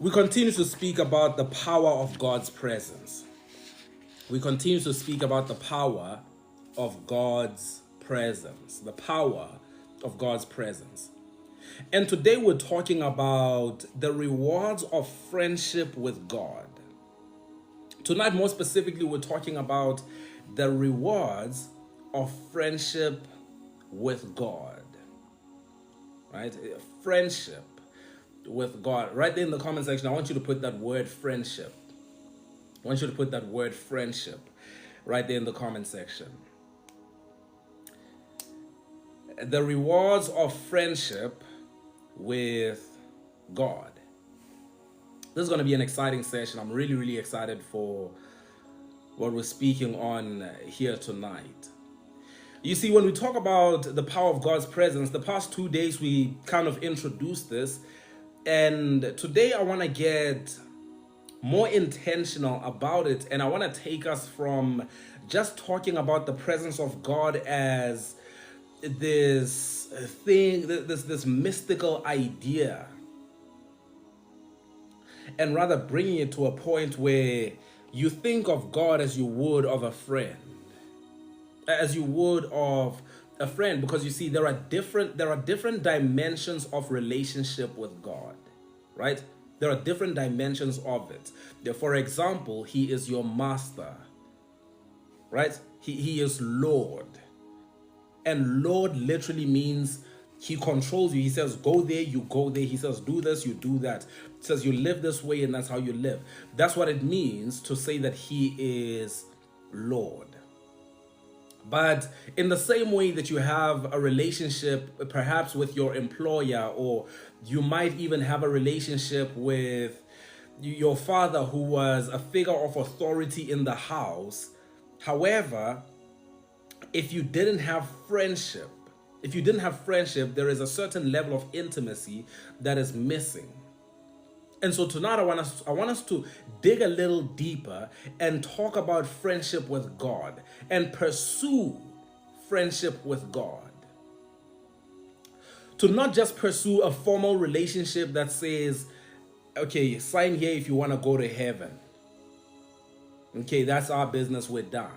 We continue to speak about the power of God's presence. We continue to speak about the power of God's presence. The power of God's presence. And today we're talking about the rewards of friendship with God. Tonight, more specifically, we're talking about the rewards of friendship with God. Right? Friendship with God. Right there in the comment section, I want you to put that word friendship. I want you to put that word friendship right there in the comment section. The rewards of friendship with God. This is going to be an exciting session. I'm really, really excited for what we're speaking on here tonight. You see, when we talk about the power of God's presence, the past 2 days we kind of introduced this. And today I want to get more intentional about it. And I want to take us from just talking about the presence of God as this thing, this mystical idea, and rather bringing it to a point where you think of God as you would of a friend, as you would of a friend, because you see there are different dimensions of relationship with God, right? There are different dimensions of it. For example, he is your master, right? He is Lord. And Lord literally means he controls you. He says, go there, you go there. He says, do this, you do that. He says, you live this way, and that's how you live. That's what it means to say that he is Lord. But in the same way that you have a relationship perhaps with your employer, or you might even have a relationship with your father who was a figure of authority in the house. However, if you didn't have friendship, there is a certain level of intimacy that is missing. And so tonight I want us to dig a little deeper and talk about friendship with God and pursue friendship with God. To not just pursue a formal relationship that says, okay, sign here if you want to go to heaven. Okay, that's our business, we're done.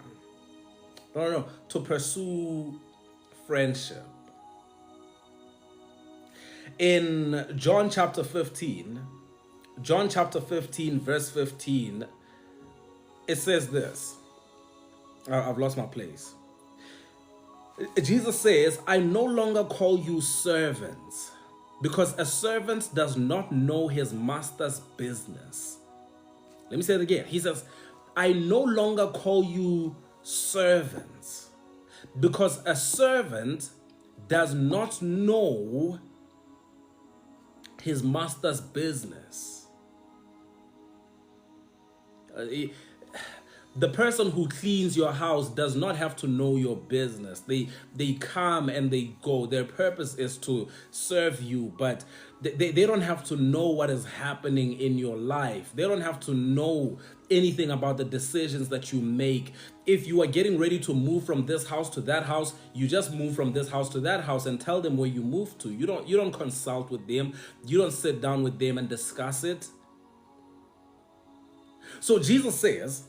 No. To pursue friendship. In John chapter 15, verse 15, it says this. I've lost my place. Jesus says, I no longer call you servants, because a servant does not know his master's business. Let me say it again. He says, I no longer call you servants, because a servant does not know his master's business. The person who cleans your house does not have to know your business. They come and they go. Their purpose is to serve you, but they don't have to know what is happening in your life. They don't have to know anything about the decisions that you make. If you are getting ready to move from this house to that house, you just move from this house to that house and tell them where you move to. You don't consult with them. You don't sit down with them and discuss it. So Jesus says,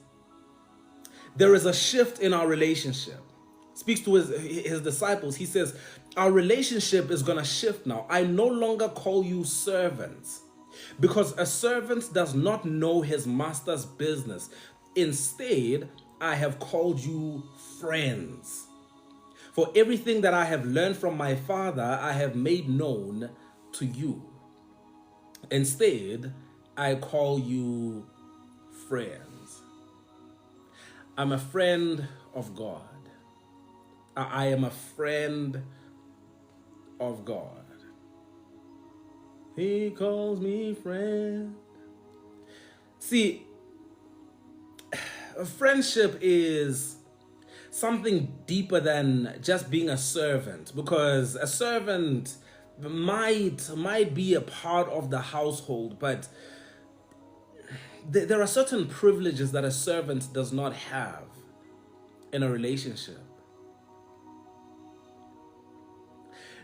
there is a shift in our relationship. Speaks to his disciples. He says, our relationship is going to shift now. I no longer call you servants, because a servant does not know his master's business. Instead, I have called you friends. For everything that I have learned from my Father, I have made known to you. Instead, I call you friends. I'm a friend of God. I am a friend of God. He calls me friend. See, friendship is something deeper than just being a servant, because a servant might be a part of the household, but there are certain privileges that a servant does not have in a relationship.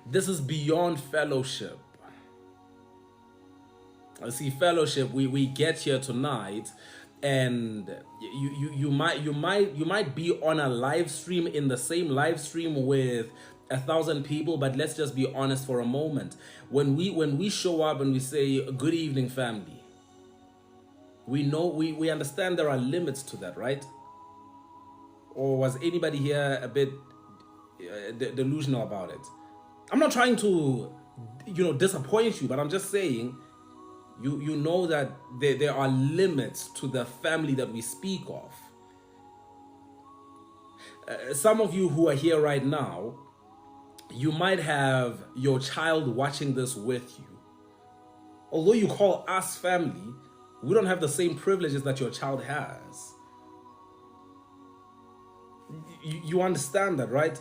This is beyond fellowship. See, fellowship, we get here tonight, and you might be on a live stream, in the same live stream with 1,000 people. But let's just be honest for a moment. When we show up and we say good evening family, we know, we understand there are limits to that, right? Or was anybody here a bit delusional about it? I'm not trying to disappoint you, but I'm just saying, you know that there are limits to the family that we speak of. Some of you who are here right now, you might have your child watching this with you. Although you call us family, we don't have the same privileges that your child has. You understand that, right?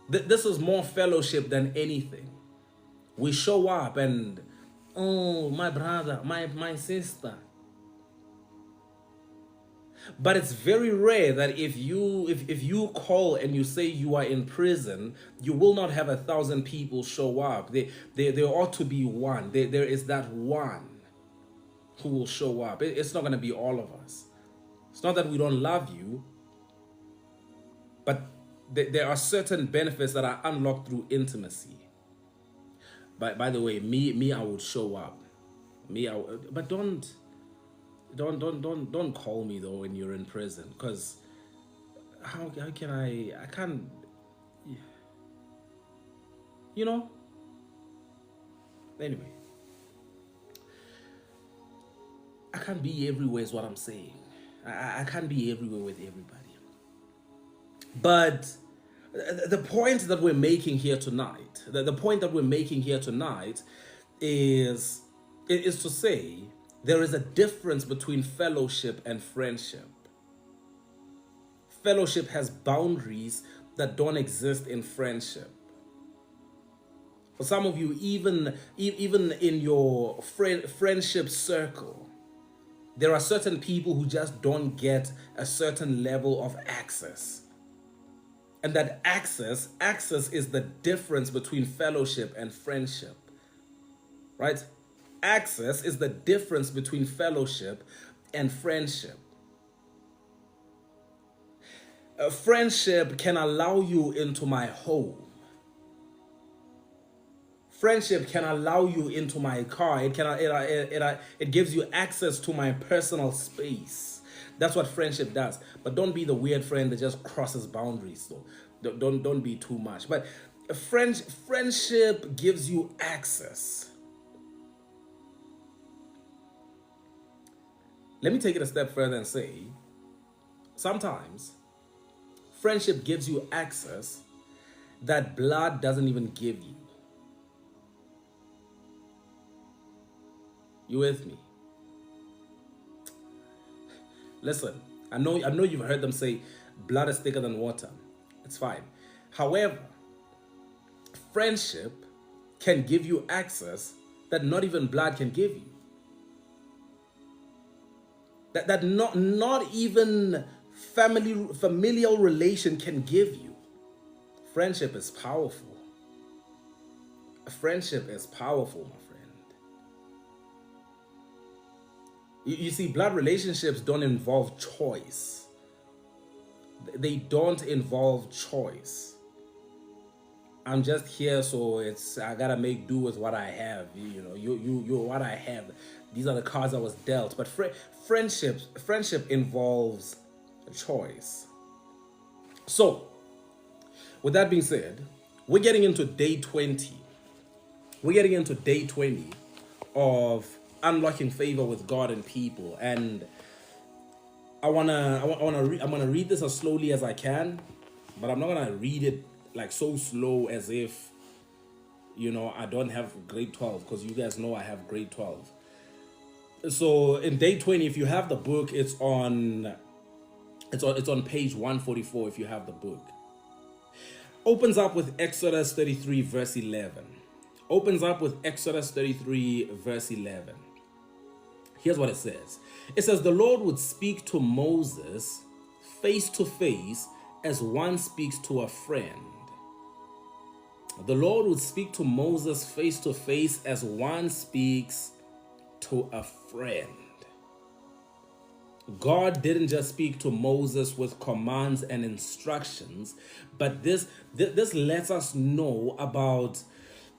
This is more fellowship than anything. We show up and, oh, my brother, my sister. But it's very rare that if you call and you say you are in prison, you will not have 1,000 people show up. There ought to be one. There is that one who will show up. It's not going to be all of us. It's not that we don't love you, but there are certain benefits that are unlocked through intimacy. By the way, me, I would show up. But don't call me though when you're in prison, because how can I can't, anyway, I can't be everywhere is what I'm saying. I can't be everywhere with everybody. But the point that we're making here tonight, is to say there is a difference between fellowship and friendship. Fellowship has boundaries that don't exist in friendship. For some of you, even in your friendship circle, there are certain people who just don't get a certain level of access. And that access is the difference between fellowship and friendship, right? Access is the difference between fellowship and friendship. A friendship can allow you into my home. Friendship can allow you into my car. It gives you access to my personal space. That's what friendship does. But don't be the weird friend that just crosses boundaries, though. Don't be too much. But friendship gives you access. Let me take it a step further and say, sometimes friendship gives you access that blood doesn't even give you. You with me? Listen, I know you've heard them say blood is thicker than water. It's fine. However, friendship can give you access that not even blood can give you. That not even familial relation can give you. Friendship is powerful. Friendship is powerful, my friend. You see, blood relationships don't involve choice. They don't involve choice. I'm just here, so I gotta make do with what I have. You're what I have. These are the cards I was dealt. But friendship involves a choice. So, with that being said, we're getting into day 20. We're getting into day 20 of unlocking favor with God and people, and I'm gonna read this as slowly as I can, but I'm not gonna read it like so slow as if I don't have grade 12, because you guys know I have grade 12. So in day 20, if you have the book, it's on page 144. If you have the book, opens up with Exodus 33 verse 11. Opens up with Exodus 33 verse 11. Here's what it says. It says, the Lord would speak to Moses face to face as one speaks to a friend. The Lord would speak to Moses face to face as one speaks to a friend. God didn't just speak to Moses with commands and instructions, but this lets us know about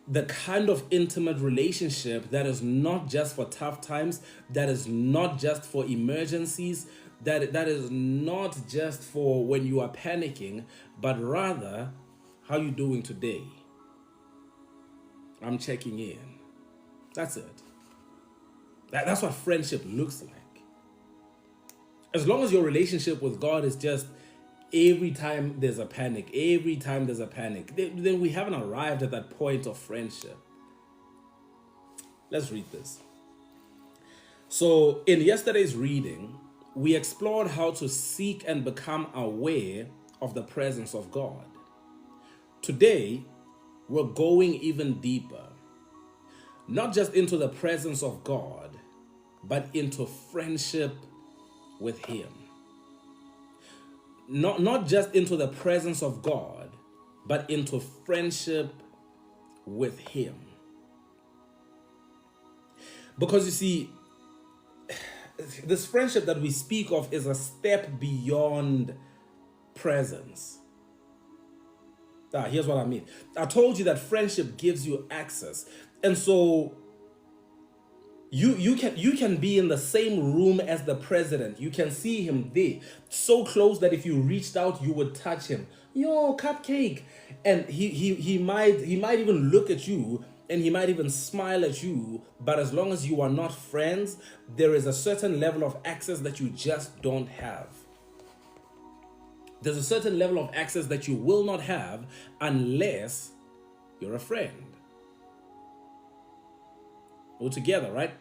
the kind of intimate relationship that is not just for tough times, that is not just for emergencies, that is not just for when you are panicking, but rather, how you doing today? I'm checking in. That's it. That's what friendship looks like. As long as your relationship with God is just every time there's a panic, then we haven't arrived at that point of friendship. Let's read this. So in yesterday's reading, we explored how to seek and become aware of the presence of God. Today, we're going even deeper, not just into the presence of God, but into friendship with Him. Not just into the presence of God, but into friendship with Him. Because you see, this friendship that we speak of is a step beyond presence. Here's what I mean. I told you that friendship gives you access. And so you can be in the same room as the president. You can see him there, so close that if you reached out, you would touch him. Yo, cupcake. And he might even look at you, and he might even smile at you. But as long as you are not friends, there is a certain level of access that you just don't have. There's a certain level of access that you will not have unless you're a friend. All together, right?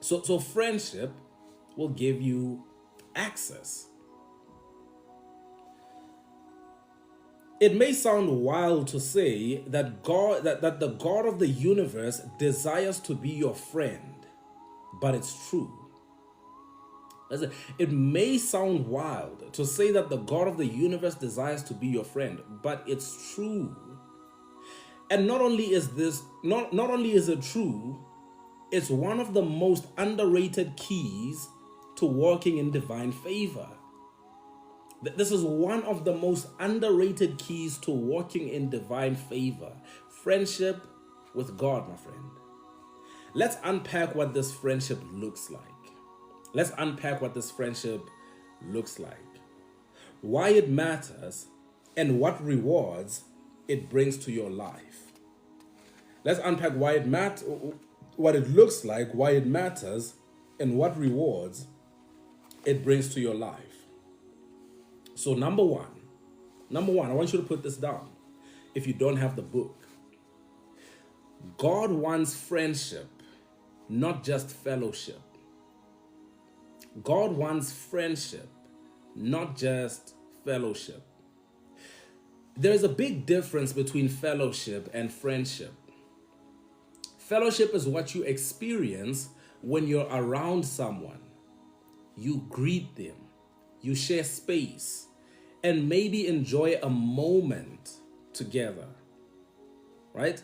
So friendship will give you access. It may sound wild to say that that the God of the universe desires to be your friend, but it's true. Listen, it may sound wild to say that the God of the universe desires to be your friend, but it's true. And not only is it true, it's one of the most underrated keys to walking in divine favor. This is one of the most underrated keys to walking in divine favor. Friendship with God, my friend. Let's unpack what this friendship looks like. Why it matters, and what rewards it brings to your life. Let's unpack why it matters, what it looks like, why it matters, and what rewards it brings to your life. So number one, I want you to put this down if you don't have the book. God wants friendship, not just fellowship. God wants friendship, not just fellowship. There is a big difference between fellowship and friendship. Fellowship is what you experience when you're around someone. You greet them, you share space, and maybe enjoy a moment together, right?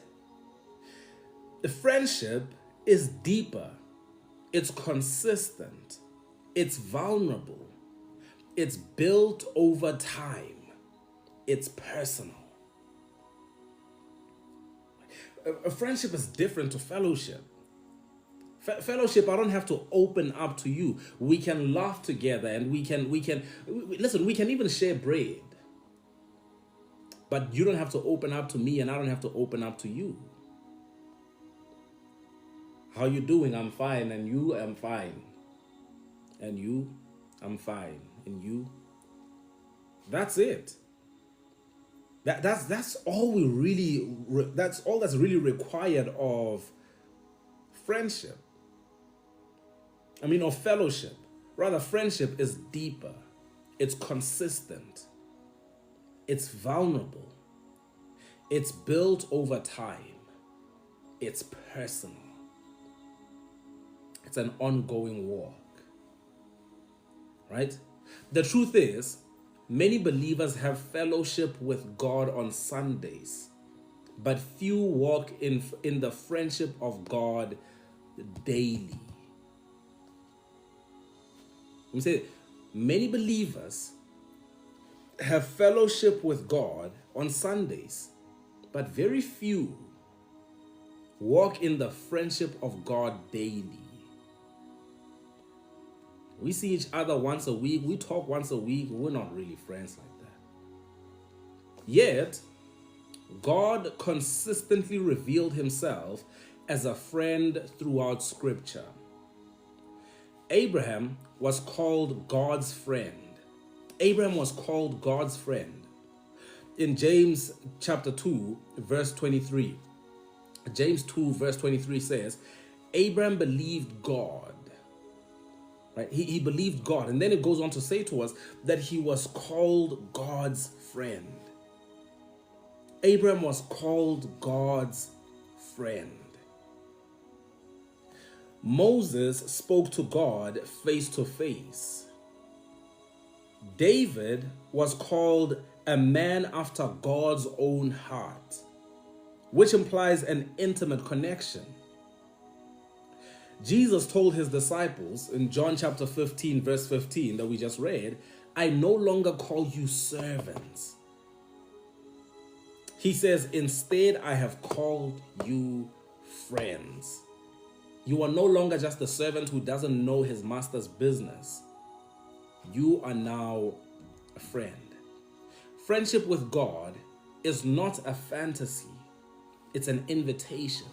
The friendship is deeper, it's consistent, it's vulnerable, it's built over time, it's personal. A friendship is different to fellowship. Fellowship, I don't have to open up to you. We can laugh together, and we can listen, we can even share bread. But you don't have to open up to me, and I don't have to open up to you. How you doing? I'm fine. And you? I'm fine. And you? I'm fine. And you? That's it. That's all that's all that's really required of friendship. Of fellowship. Rather, friendship is deeper. It's consistent. It's vulnerable. It's built over time. It's personal. It's an ongoing walk. Right? The truth is, many believers have fellowship with God on Sundays, but few walk in the friendship of God daily. Let me say, many believers have fellowship with God on Sundays, but very few walk in the friendship of God daily. We see each other once a week, we talk once a week, we're not really friends like that. Yet, God consistently revealed himself as a friend throughout Scripture. Abraham was called God's friend. Abraham was called God's friend. In James chapter 2, verse 23, James 2, verse 23 says, Abraham believed God. Right? He believed God. And then it goes on to say to us that he was called God's friend. Abraham was called God's friend. Moses spoke to God face to face. David was called a man after God's own heart, which implies an intimate connection. Jesus told his disciples in John chapter 15, verse 15 that we just read, I no longer call you servants. He says, instead, I have called you friends. You are no longer just a servant who doesn't know his master's business. You are now a friend. Friendship with God is not a fantasy. It's an invitation.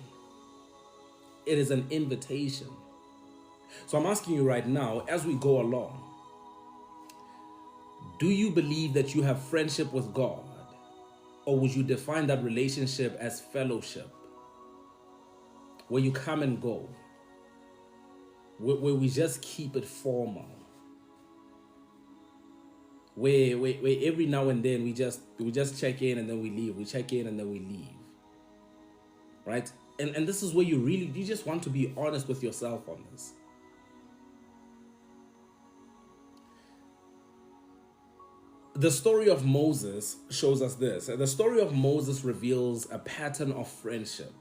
It is an invitation. So I'm asking you right now, as we go along, do you believe that you have friendship with God? Or would you define that relationship as fellowship, where you come and go, where we just keep it formal, where every now and then we just check in and then we leave, we check in and then we leave, right? And this is where you just want to be honest with yourself on this. The story of Moses shows us this. The story of Moses reveals a pattern of friendship.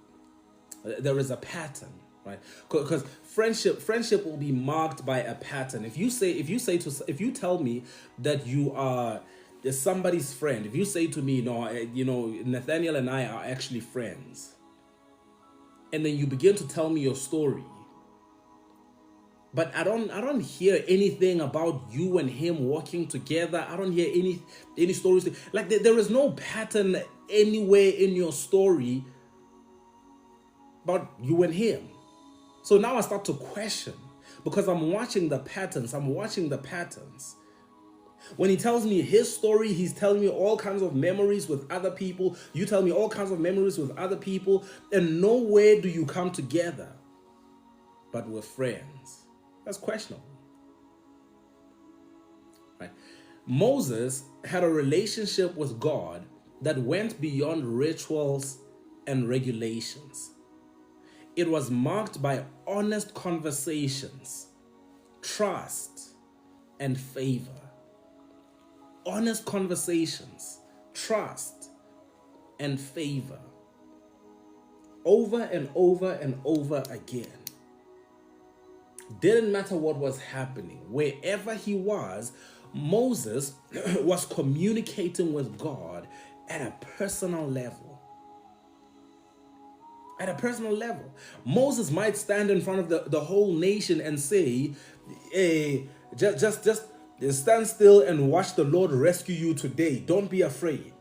There is a pattern, right? Because friendship will be marked by a pattern. If you tell me that you are somebody's friend, if you say to me, Nathaniel and I are actually friends, and then you begin to tell me your story, but I don't hear anything about you and him working together. I don't hear any stories. Like there is no pattern anywhere in your story about you and him. So now I start to question, because I'm watching the patterns. When he tells me his story, he's telling me all kinds of memories with other people. You tell me all kinds of memories with other people, and nowhere do you come together, but we're friends. That's questionable. Right? Moses had a relationship with God that went beyond rituals and regulations. It was marked by honest conversations, trust, and favor. Honest conversations, trust, and favor. Over and over and over again. Didn't matter what was happening. Wherever he was, Moses was communicating with God at a personal level. At a personal level. Moses might stand in front of the whole nation and say, hey, just stand still and watch the Lord rescue you today. Don't be afraid.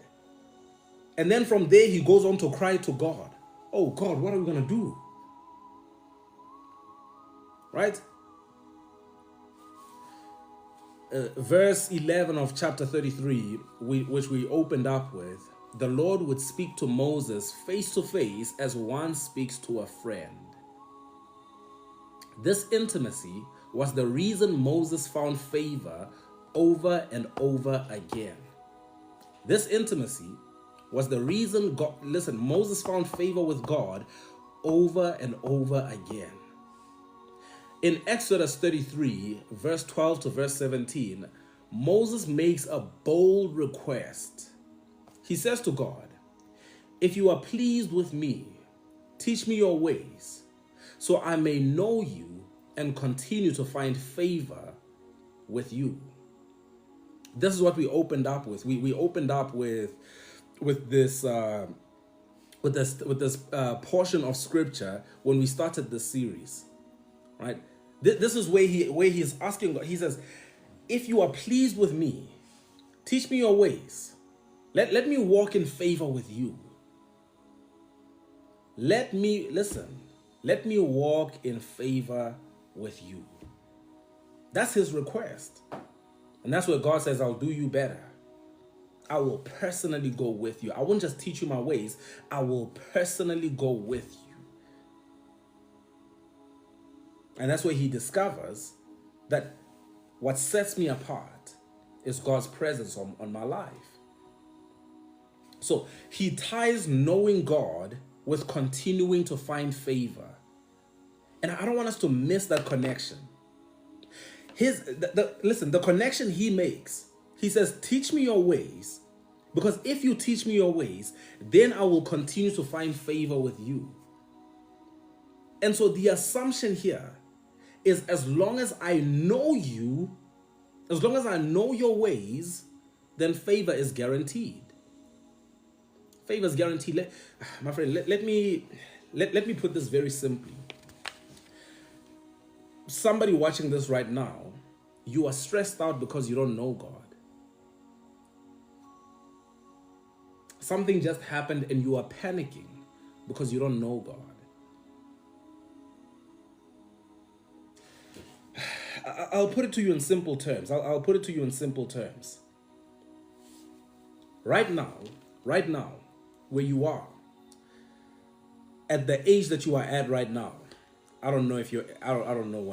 And then from there, he goes on to cry to God. Oh God, what are we going to do? Right? Verse 11 of chapter 33, which we opened up with, the Lord would speak to Moses face to face as one speaks to a friend. This intimacy was the reason Moses found favor over and over again. This intimacy was the reason Moses found favor with God over and over again. In Exodus 33, verse 12 to verse 17, Moses makes a bold request. He says to God, if you are pleased with me, teach me your ways, so I may know you and continue to find favor with you. This is what we opened up with. We opened up with this portion of scripture when we started this series, right? This is where he's asking God. He says, if you are pleased with me, teach me your ways. Let me walk in favor with you. Let me walk in favor with you. That's his request. And that's where God says, I'll do you better. I will personally go with you. I won't just teach you my ways. I will personally go with you. And that's where he discovers that what sets me apart is God's presence on my life. So he ties knowing God with continuing to find favor. And I don't want us to miss that connection. Listen, the connection he makes, he says, teach me your ways, because if you teach me your ways, then I will continue to find favor with you. And so the assumption here is, as long as I know you, as long as I know your ways, then favor is guaranteed. Favor is guaranteed. My friend, let me put this very simply. Somebody watching this right now, you are stressed out because you don't know God. Something just happened and you are panicking because you don't know God. I'll put it to you in simple terms. I'll put it to you in simple terms. Right now, where you are, at the age that you are at right now, I don't know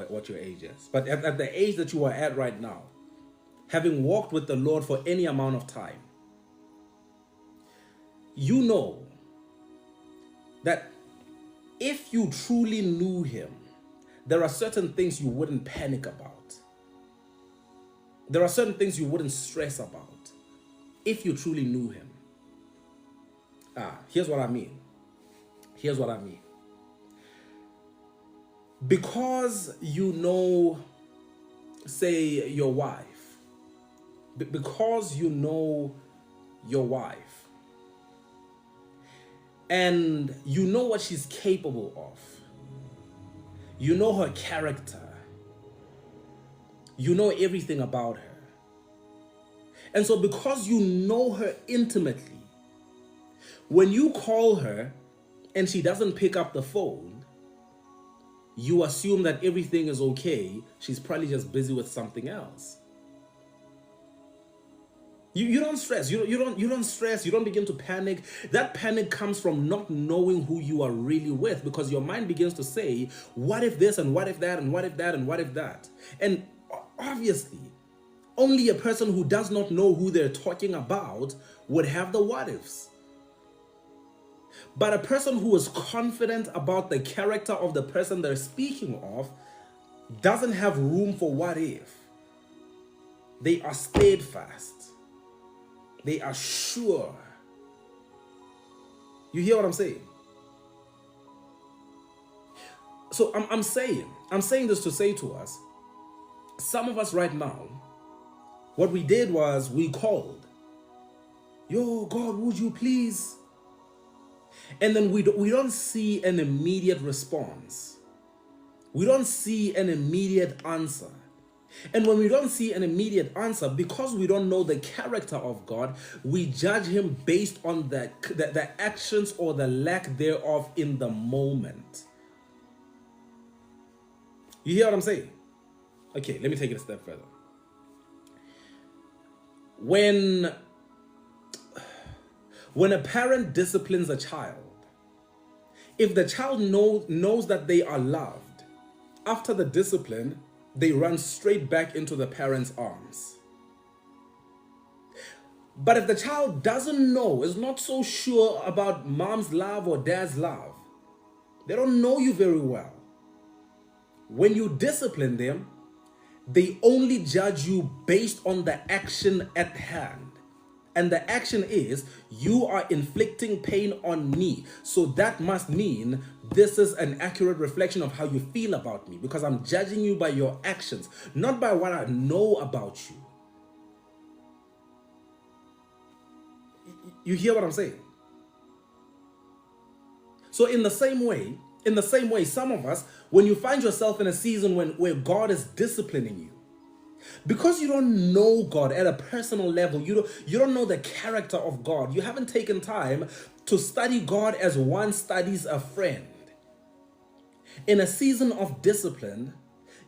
what your age is, but at the age that you are at right now, having walked with the Lord for any amount of time, you know that if you truly knew him, there are certain things you wouldn't panic about. There are certain things you wouldn't stress about if you truly knew him. Here's what I mean. Because you know, say, your wife, because you know your wife, and you know what she's capable of, you know her character, you know everything about her. And so because you know her intimately, when you call her and she doesn't pick up the phone, you assume that everything is okay. She's probably just busy with something else. You don't stress. You don't stress. You don't begin to panic. That panic comes from not knowing who you are really with, because your mind begins to say, what if this and what if that and what if that and what if that? And obviously, only a person who does not know who they're talking about would have the what ifs. But a person who is confident about the character of the person they're speaking of doesn't have room for what if. They are steadfast. They are sure. You hear what I'm saying? So I'm saying this to say to us, some of us right now, what we did was we called, yo, God, would you please? And then we don't see an immediate response. We don't see an immediate answer. And when we don't see an immediate answer, because we don't know the character of God, we judge him based on the actions or the lack thereof in the moment. You hear what I'm saying? Okay, let me take it a step further. When a parent disciplines a child, if the child knows that they are loved, after the discipline, they run straight back into the parent's arms. But if the child doesn't know, is not so sure about mom's love or dad's love, they don't know you very well, when you discipline them, they only judge you based on the action at hand. And the action is, you are inflicting pain on me. So that must mean this is an accurate reflection of how you feel about me, because I'm judging you by your actions, not by what I know about you. You hear what I'm saying? So in the same way, some of us, when you find yourself in a season where God is disciplining you, because you don't know God at a personal level, you don't know the character of God, you haven't taken time to study God as one studies a friend. In a season of discipline,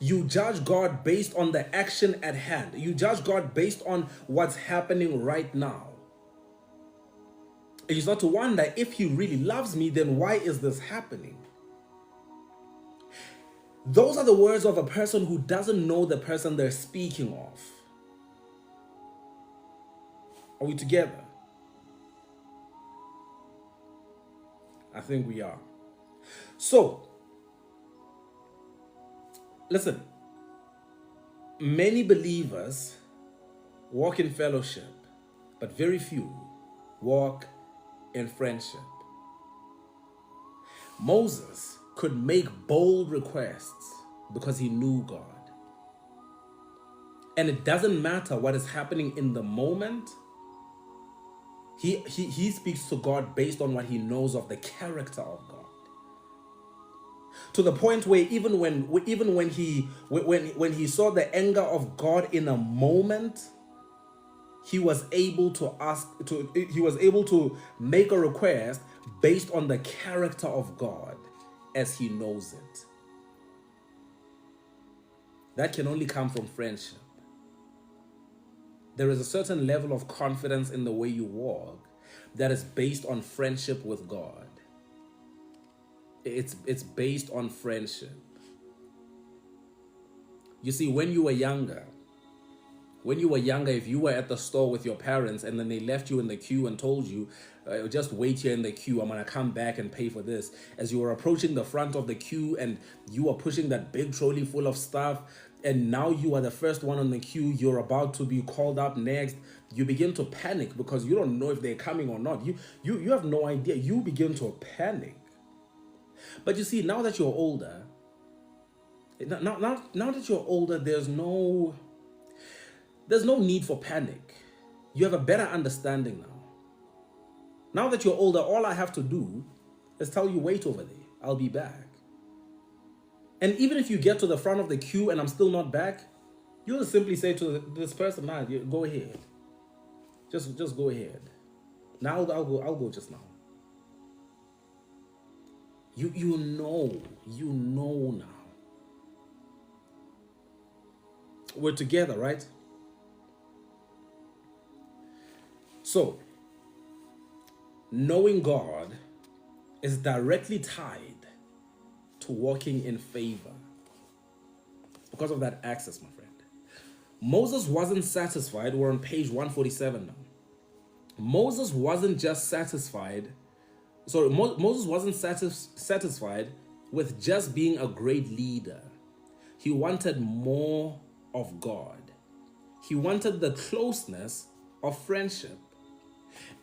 you judge God based on the action at hand. You judge God based on what's happening right now. And you start to wonder, if he really loves me, then why is this happening? Those are the words of a person who doesn't know the person they're speaking of. Are we together? I think we are. So, listen, many believers walk in fellowship, but very few walk in friendship. Moses could make bold requests because he knew God. And it doesn't matter what is happening in the moment. He speaks to God based on what he knows of the character of God. To the point where even when he saw the anger of God in a moment, he was able to make a request based on the character of God as he knows it. That can only come from friendship. There is a certain level of confidence in the way you walk that is based on friendship with God. It's based on friendship. You see, when you were younger, if you were at the store with your parents and then they left you in the queue and told you, just wait here in the queue, I'm going to come back and pay for this. As you were approaching the front of the queue and you are pushing that big trolley full of stuff, and now you are the first one on the queue, you're about to be called up next, you begin to panic because you don't know if they're coming or not. You have no idea. You begin to panic. But you see, now that you're older, there's no need for panic. You have a better understanding now. Now that you're older, all I have to do is tell you, wait over there, I'll be back. And even if you get to the front of the queue and I'm still not back, you'll simply say to this person, nah, go ahead. Just go ahead. Now I'll go just now. You know now. We're together, right? So, knowing God is directly tied to walking in favor. Because of that access, my friend. Moses wasn't satisfied. We're on page 147 now. Moses wasn't just satisfied. Moses wasn't satisfied with just being a great leader. He wanted more of God. He wanted the closeness of friendship.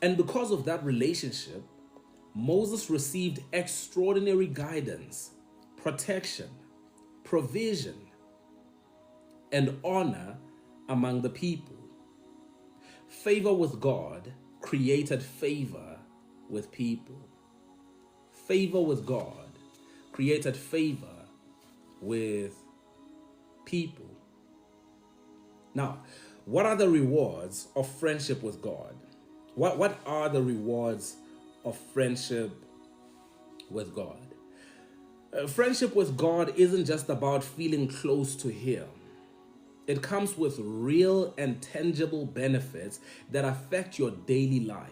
And because of that relationship, Moses received extraordinary guidance, protection, provision, and honor among the people. Favor with God created favor with people. Favor with God created favor with people. Now, what are the rewards of friendship with God? What are the rewards of friendship with God? Friendship with God isn't just about feeling close to Him. It comes with real and tangible benefits that affect your daily life.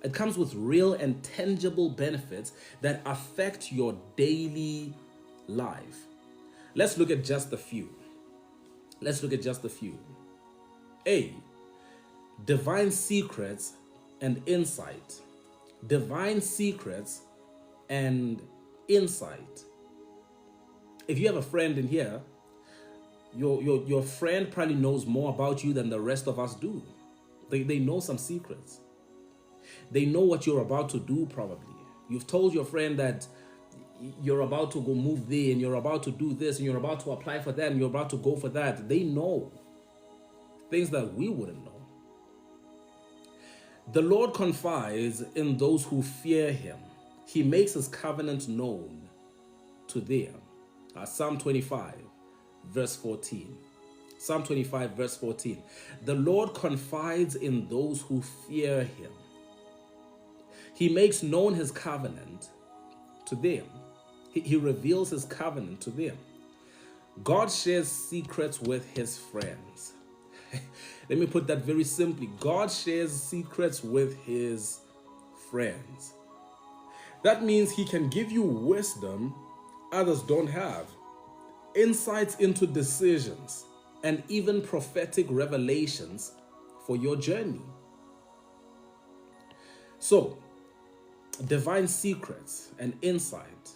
It comes with real and tangible benefits that affect your daily life. Let's look at just a few. A, divine secrets and insight. Divine secrets and insight. If you have a friend in here, your friend probably knows more about you than the rest of us do. They know some secrets. They know what you're about to do probably. You've told your friend that you're about to go move there and you're about to do this and you're about to apply for that and you're about to go for that. They know things that we wouldn't know. The Lord confides in those who fear him. He makes his covenant known to them. Psalm 25, verse 14. Psalm 25, verse 14. The Lord confides in those who fear him. He makes known his covenant to them. He reveals his covenant to them. God shares secrets with his friends. Let me put that very simply. God shares secrets with his friends. That means he can give you wisdom others don't have, insights into decisions, and even prophetic revelations for your journey. So, divine secrets and insight,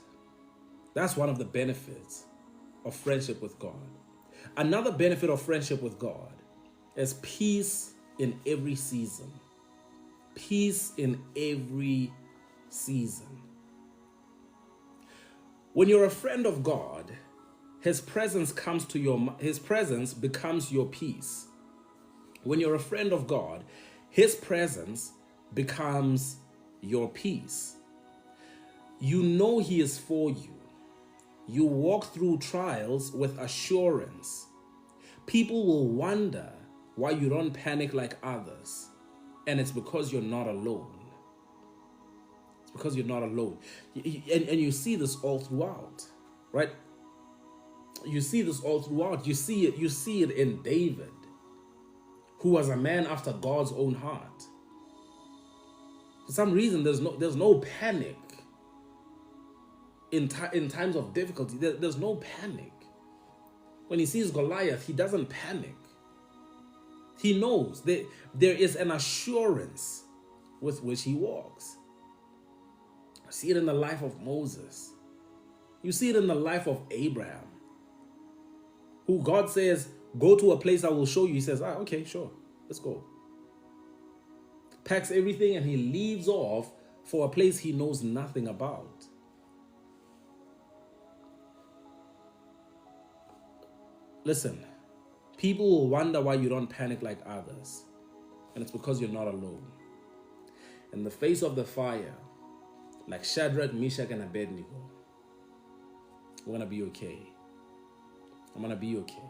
that's one of the benefits of friendship with God. Another benefit of friendship with God is peace in every season. Peace in every season. When you're a friend of God, his presence becomes your peace. When you're a friend of God, his presence becomes your peace. You know he is for you. You walk through trials with assurance. People will wonder why you don't panic like others. And it's because you're not alone. It's because you're not alone. And you see this all throughout, right? You see this all throughout. You see it in David, who was a man after God's own heart. For some reason, there's no panic in times of difficulty. There's no panic. When he sees Goliath, he doesn't panic. He knows that there is an assurance with which he walks. You see it in the life of Moses. You see it in the life of Abraham, who God says, go to a place I will show you. He says, okay, sure, let's go. Packs everything and he leaves off for a place he knows nothing about. Listen, people will wonder why you don't panic like others. And it's because you're not alone. In the face of the fire, like Shadrach, Meshach, and Abednego, we're going to be okay. I'm going to be okay.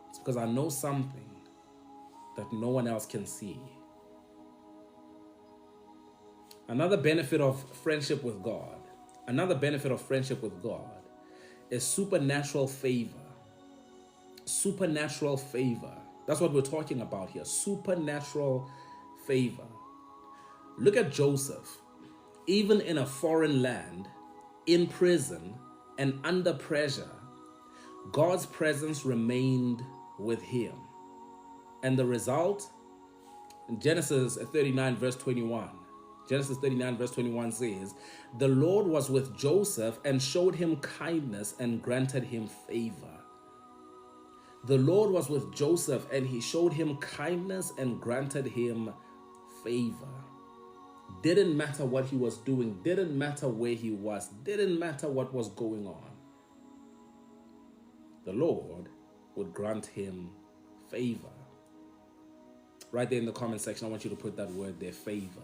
It's because I know something that no one else can see. Another benefit of friendship with God, is supernatural favor. Supernatural favor. That's what we're talking about here. Supernatural favor. Look at Joseph. Even in a foreign land, in prison, and under pressure, God's presence remained with him. And the result? In Genesis 39 verse 21. Genesis 39 verse 21 says, the Lord was with Joseph and showed him kindness and granted him favor. The Lord was with Joseph and he showed him kindness and granted him favor. Didn't matter what he was doing, didn't matter where he was, didn't matter what was going on. The Lord would grant him favor. Right there in the comment section, I want you to put that word there, favor.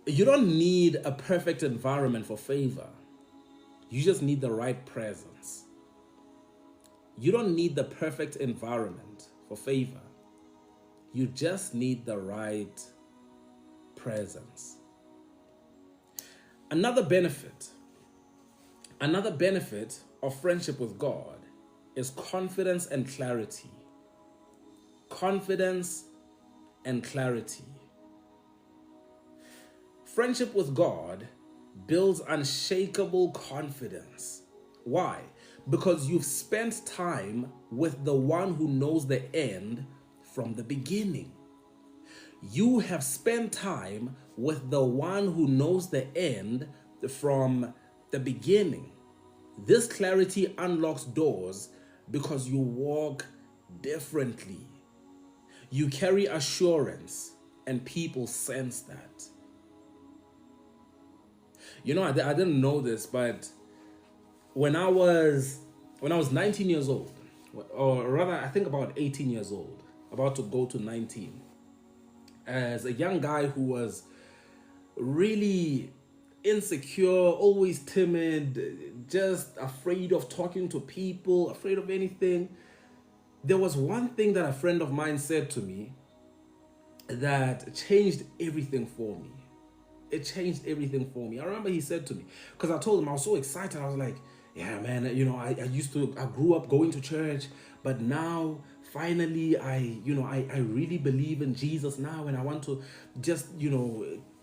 You don't need a perfect environment for favor. You just need the right presence. You don't need the perfect environment for favor. You just need the right presence. Another benefit of friendship with God is confidence and clarity. Confidence and clarity. Friendship with God builds unshakable confidence. Why? Because you've spent time with the one who knows the end from the beginning. You have spent time with the one who knows the end from the beginning. This clarity unlocks doors because you walk differently. You carry assurance, and people sense that. You know, I didn't know this, but when I was 19 years old, or rather, I think about 18 years old, about to go to 19, as a young guy who was really insecure, always timid, just afraid of talking to people, afraid of anything, there was one thing that a friend of mine said to me that changed everything for me. It changed everything for me. I remember he said to me, because I told him I was so excited. I was like, yeah, man, you know, I grew up going to church, but now finally I really believe in Jesus now, and I want to just,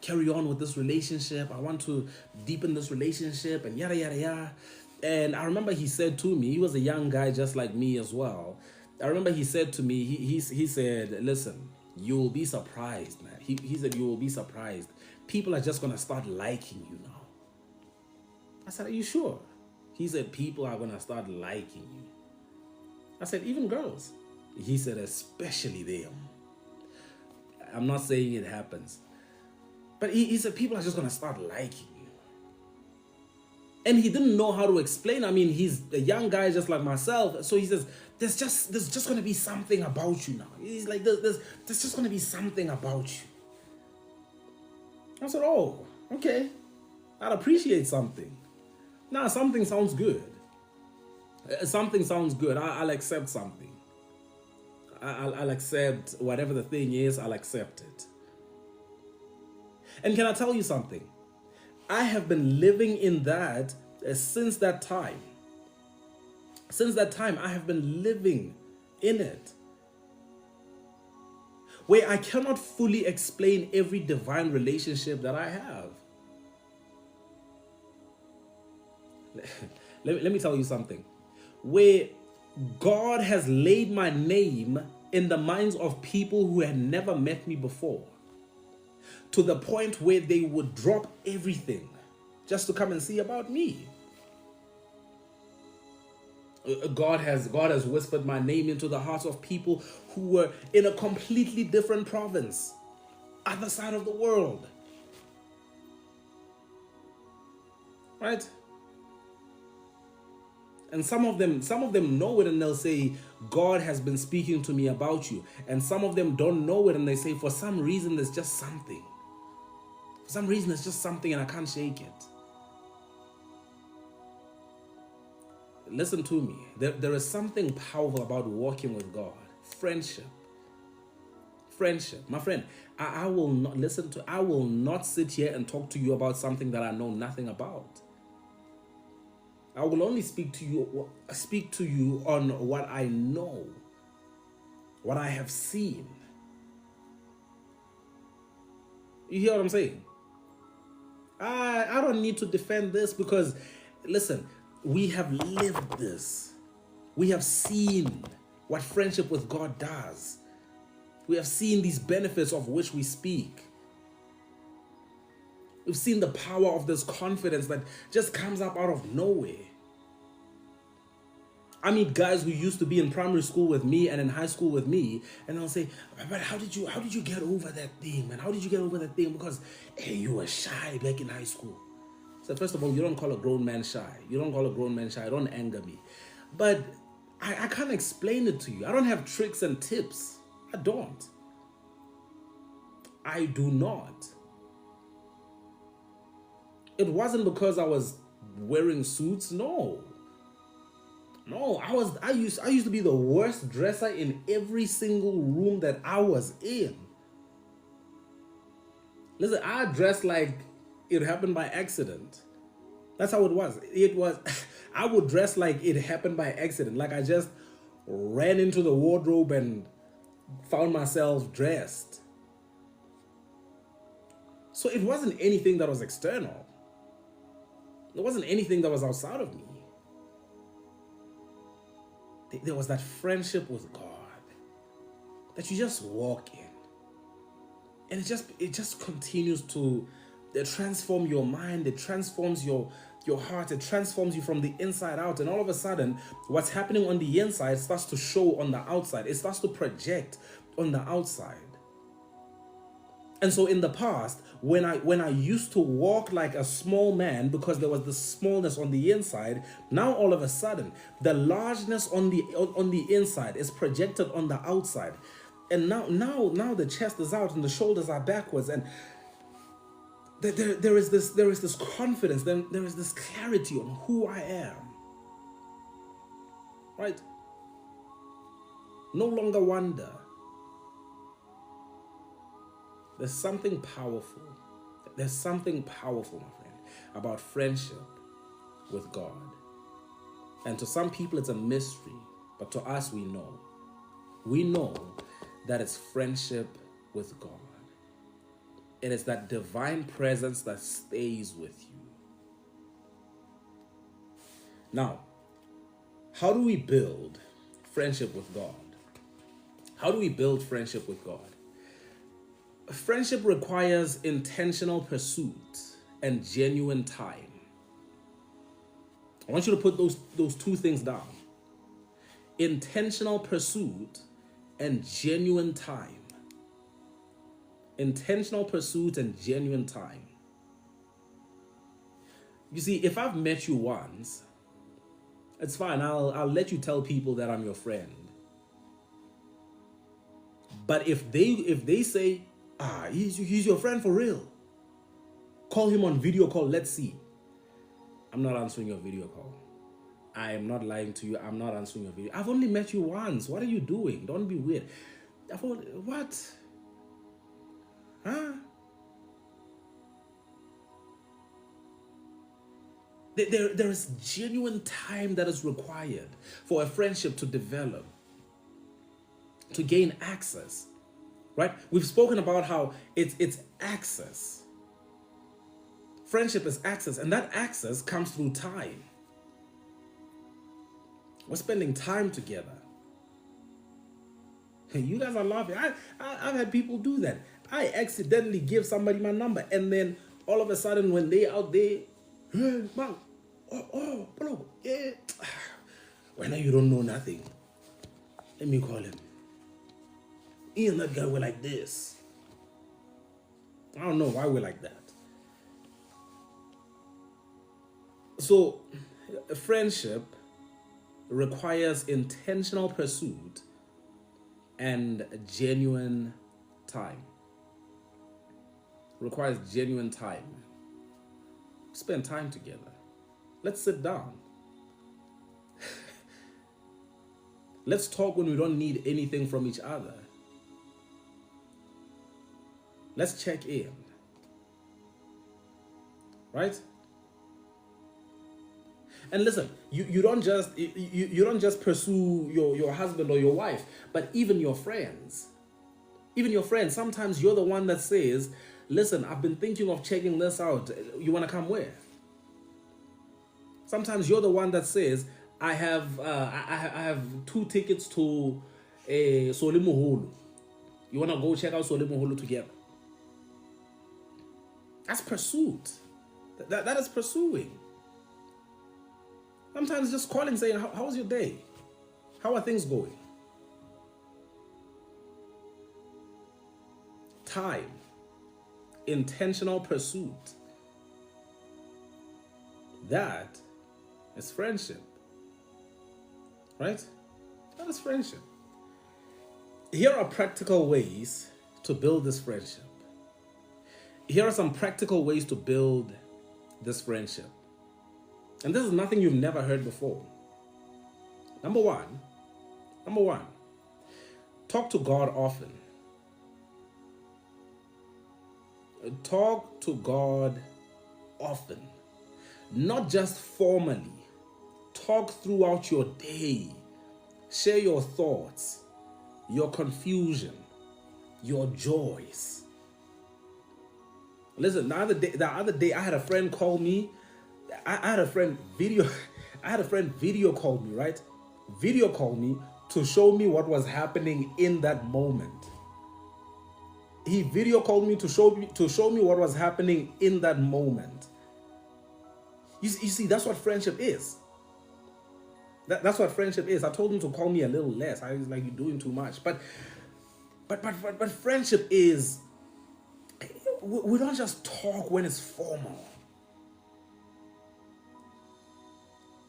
carry on with this relationship. I want to deepen this relationship and yada, yada, yada. And I remember he said to me, he was a young guy just like me as well. I remember he said to me, he said, listen, you will be surprised, man. He said, you will be surprised. People are just going to start liking you now. I said, are you sure? He said, people are going to start liking you. I said, even girls? He said, especially them. I'm not saying it happens. But he said, people are just going to start liking you. And he didn't know how to explain. I mean, he's a young guy just like myself. So he says, there's just going to be something about you now. He's like, there's just going to be something about you. I said, oh, okay. I'd appreciate something. Nah, something sounds good. Something sounds good. I'll accept something. I'll accept whatever the thing is, I'll accept it. And can I tell you something? I have been living in that since that time. Since that time, I have been living in it. Where I cannot fully explain every divine relationship that I have. Let me tell you something. Where God has laid my name in the minds of people who had never met me before, to the point where they would drop everything just to come and see about me. God has whispered my name into the hearts of people who were in a completely different province, other side of the world. Right? And some of them know it and they'll say, God has been speaking to me about you. And some of them don't know it and they say, for some reason, there's just something. For some reason, there's just something and I can't shake it. Listen to me. There is something powerful about walking with God. Friendship. Friendship. My friend, I will not sit here and talk to you about something that I know nothing about. I will only speak to you on what I know, what I have seen. You hear what I'm saying? I don't need to defend this because, listen, we have lived this. We have seen what friendship with God does. We have seen these benefits of which we speak. We've seen the power of this confidence that just comes up out of nowhere. I meet guys who used to be in primary school with me and in high school with me, and they'll say, but how did you get over that thing, man? How did you get over that thing? Because, hey, you were shy back in high school. So first of all, you don't call a grown man shy. You don't call a grown man shy. Don't anger me. But I can't explain it to you. I don't have tricks and tips. I don't. I do not. It wasn't because I was wearing suits. No, I used to be the worst dresser in every single room that I was in. Listen, I dressed like it happened by accident. That's how it was. I would dress like it happened by accident. Like I just ran into the wardrobe and found myself dressed. So it wasn't anything that was external. It wasn't anything that was outside of me. There was that friendship with God that you just walk in. And it just continues to transform your mind. It transforms your your heart. It transforms you from the inside out. And all of a sudden, what's happening on the inside starts to show on the outside. It starts to project on the outside. And so in the past, when I used to walk like a small man because there was the smallness on the inside, now all of a sudden the largeness on the inside is projected on the outside. And now the chest is out and the shoulders are backwards, and there is this confidence, then there is this clarity on who I am. Right? No longer wonder. There's something powerful. There's something powerful, my friend, about friendship with God. And to some people it's a mystery, but to us we know. We know that it's friendship with God. It is that divine presence that stays with you. Now, how do we build friendship with God? How do we build friendship with God? Friendship requires intentional pursuit and genuine time. I want you to put those two things down. Intentional pursuit and genuine time. Intentional pursuit and genuine time. You see, if I've met you once, it's fine. I'll let you tell people that I'm your friend. But if they say, he's your friend for real, call him on video call, let's see. I'm not answering your video call. I am not lying to you. I'm not answering your video. I've only met you once. What are you doing? Don't be weird. What? Huh? There is genuine time that is required for a friendship to develop, to gain access. Right? We've spoken about how it's access. Friendship is access, and that access comes through time. We're spending time together. You guys are laughing. I've had people do that. I accidentally give somebody my number, and then all of a sudden when they out there, hey, man, Poloko, yeah. Well, now you don't know nothing. Let me call him. He and that guy were like this. I don't know why we're like that. So, a friendship requires intentional pursuit and genuine time. Requires genuine time. Spend time together. Let's sit down. Let's talk when we don't need anything from each other. Let's check in. Right? And listen, you don't just pursue your husband or your wife, but even your friends. Even your friends. Sometimes you're the one that says, listen, I've been thinking of checking this out. You want to come where? Sometimes you're the one that says, I have 2 tickets to Solimuhulu. You want to go check out Solimuhulu together? That's pursuit. That is pursuing. Sometimes just calling, saying, how was your day? How are things going? Time. Intentional pursuit. That is friendship. Right? That is friendship. Here are practical ways to build this friendship. Here are some practical ways to build this friendship. And this is nothing you've never heard before. Number one, talk to God often. Talk to God often. Not just formally. Talk throughout your day. Share your thoughts, your confusion, your joys. Listen, the other day I had a friend call me. I had a friend video call me, right? Video call me to show me what was happening in that moment. He video called me to show me what was happening in that moment. You see, that's what friendship is. That's what friendship is. I told him to call me a little less. I was like, you're doing too much. But friendship is, we don't just talk when it's formal.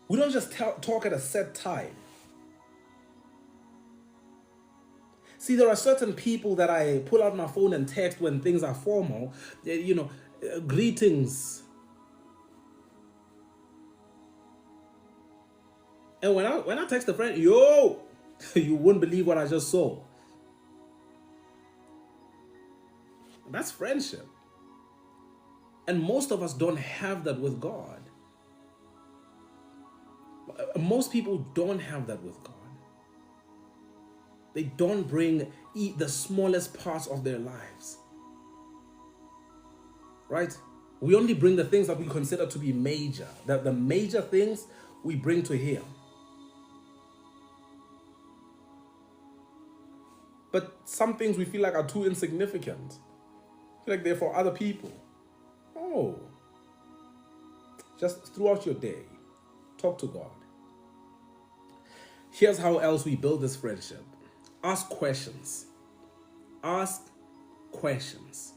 We don't just talk at a set time. See, there are certain people that I pull out my phone and text when things are formal. Greetings. And when I text a friend, yo, you wouldn't believe what I just saw. That's friendship. And most of us don't have that with God. Most people don't have that with God. They don't bring the smallest parts of their lives. Right? We only bring the things that we consider to be major. The major things we bring to Him. But some things we feel like are too insignificant. Feel like they're for other people. Oh. Just throughout your day, talk to God. Here's how else we build this friendship. Ask questions. Ask questions.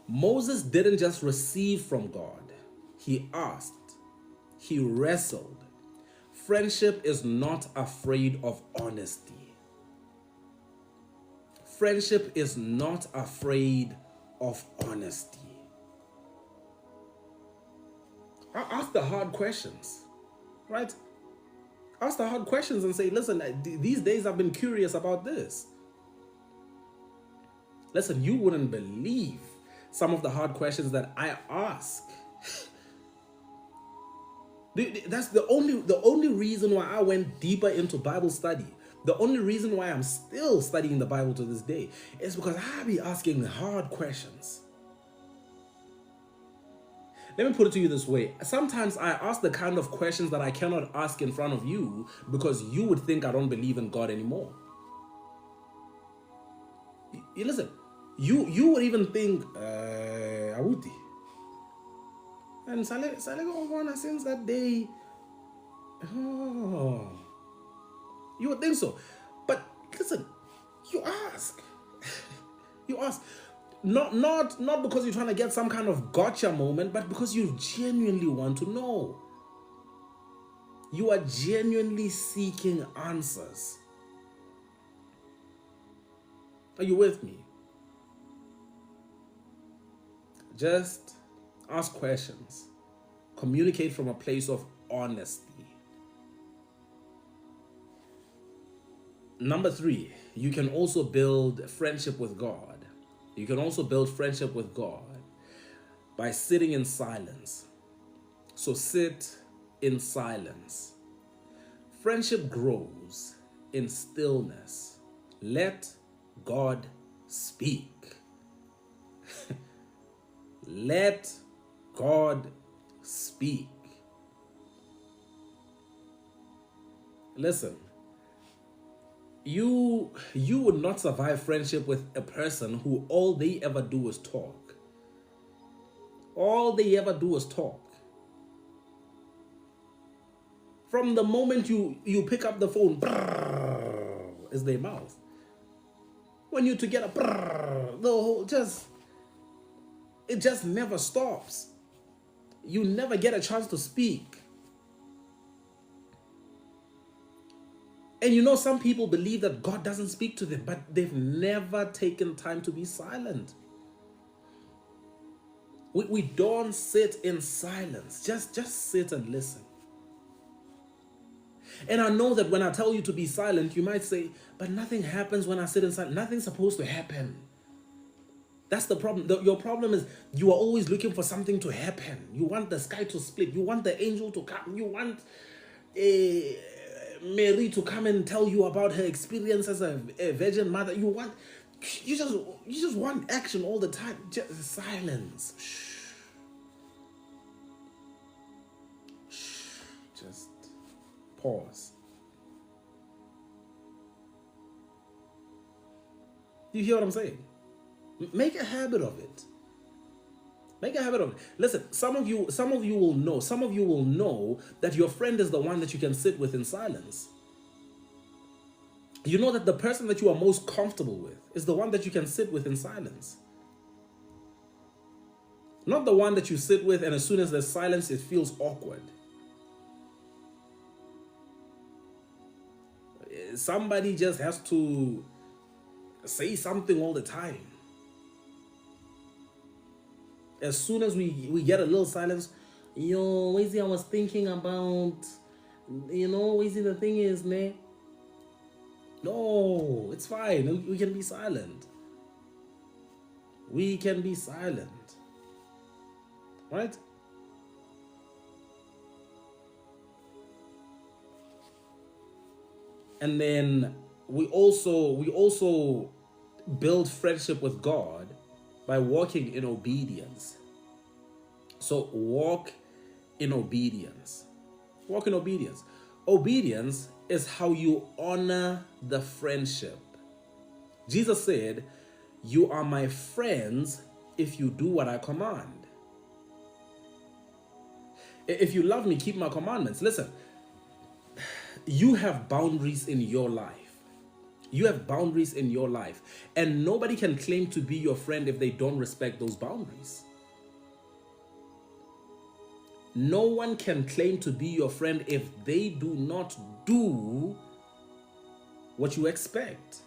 Moses didn't just receive from God. He asked. He wrestled. Friendship is not afraid of honesty. Friendship is not afraid of honesty. Ask the hard questions, right? Ask the hard questions and say, listen, these days I've been curious about this. Listen, you wouldn't believe some of the hard questions that I ask. That's the only reason why I went deeper into Bible study. The only reason why I'm still studying the Bible to this day is because I be asking hard questions. Let me put it to you this way. Sometimes I ask the kind of questions that I cannot ask in front of you because you would think I don't believe in God anymore. You listen, you would even think, Awuti. And Sale since that day, oh, you would think so. But listen, you ask. You ask. Not because you're trying to get some kind of gotcha moment, but because you genuinely want to know. You are genuinely seeking answers. Are you with me? Just ask questions. Communicate from a place of honesty. Number 3, you can also build friendship with God. You can also build friendship with God by sitting in silence. So sit in silence. Friendship grows in stillness. Let God speak. Let God speak. Listen. You would not survive friendship with a person who all they ever do is talk. All they ever do is talk. From the moment you pick up the phone, brrr, is their mouth. When you're together, brrr, it just never stops. You never get a chance to speak. And you know, some people believe that God doesn't speak to them, but they've never taken time to be silent. We don't sit in silence. Just sit and listen. And I know that when I tell you to be silent, you might say, but nothing happens when I sit in silence. Nothing's supposed to happen. That's the problem. Your problem is you are always looking for something to happen. You want the sky to split. You want the angel to come. You want Mary to come and tell you about her experience as a virgin mother. You just want action all the time. Just silence. Shh. Just pause. You hear what I'm saying? Make a habit of it. Make a habit of it. Listen, some of you will know that your friend is the one that you can sit with in silence. You know that the person that you are most comfortable with is the one that you can sit with in silence. Not the one that you sit with and as soon as there's silence, it feels awkward. Somebody just has to say something all the time. As soon as we get a little silence, yo, Wazy, I was thinking about, Wazy, the thing is, man. No, it's fine. We can be silent. We can be silent. Right? And then we also build friendship with God by walking in obedience. So walk in obedience. Walk in obedience. Obedience is how you honor the friendship. Jesus said, "You are my friends if you do what I command." If you love me, keep my commandments. Listen, you have boundaries in your life. You have boundaries in your life. And nobody can claim to be your friend if they don't respect those boundaries. No one can claim to be your friend if they do not do what you expect.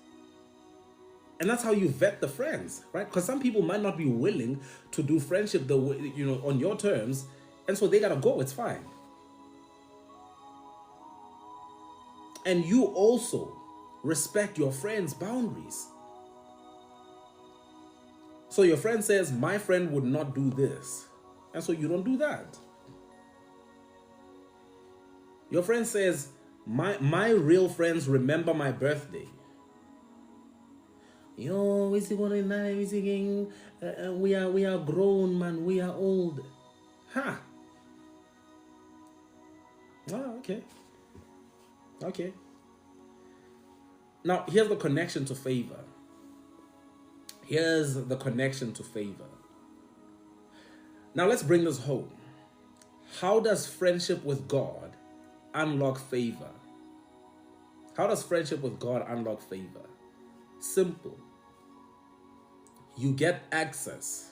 And that's how you vet the friends, right? Because some people might not be willing to do friendship the way, on your terms, and so they gotta go. It's fine. And you also respect your friend's boundaries. So your friend says, "My friend would not do this," and so you don't do that. Your friend says, my real friends remember my birthday. Yo, we are grown, man. We are old. Ha. Oh, okay. Okay. Now, here's the connection to favor. Here's the connection to favor. Now, let's bring this home. How does friendship with God unlock favor? How does friendship with God unlock favor? Simple. You get access.